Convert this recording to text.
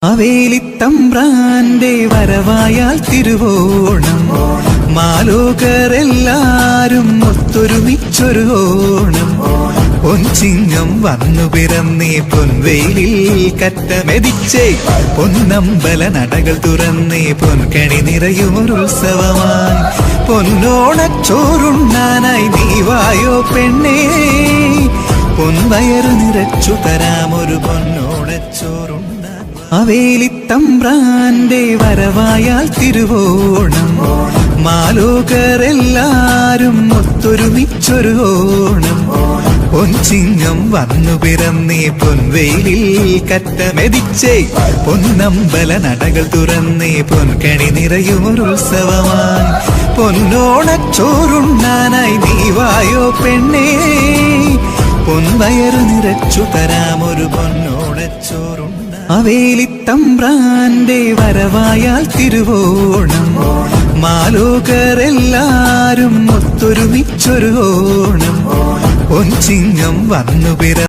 മാവേലിത്തമ്പ്രാന്റെ വരവായാൽ തിരുവോണം, മാലോകരെല്ലാരും ഒത്തൊരുമിച്ചൊരു ഓണം. പൊൻചിങ്ങം വന്നു പിറന്നേ പൊൻവെയിലിൽ കറ്റമെതിച്ചേ, പൊന്നമ്പല നടകൾ തുറന്നേ പൊൻകണി നിറയുമൊരുത്സവമായി. പൊന്നോണച്ചോറുണ്ണാനായി നീ വായോ പെണ്ണേ, പൊൻവയറു നിറച്ചു തരാമൊരു പൊന്നോണച്ചോറുണ്ണാൻ. മാവേലിത്തമ്പ്രാന്റെ വരവായാൽ തിരുവോണം, മാലോകരെല്ലാരും ഒത്തൊരുമിച്ചൊരു ഓണം. പൊൻചിങ്ങം വന്നു പിറന്നേ പൊൻവെയിലിൽ കറ്റമെതിച്ചേ, പൊന്നമ്പല നടകൾ തുറന്നേ പൊൻകണി നിറയുമൊരുത്സവമായി. പൊന്നോണച്ചോറുണ്ണാനായി നീ വായോ പെണ്ണേ, പൊൻവയറു നിറച്ചു തരാമൊരു പൊന്നോണച്ചോറുണ്ണാൻ. മാവേലിത്തമ്പ്രാന്റെ വരവായാൽ തിരുവോണം, മാലോകരെല്ലാരും ഒത്തൊരുമിച്ചൊരു ഓണം. പൊൻചിങ്ങം വന്നു പിറ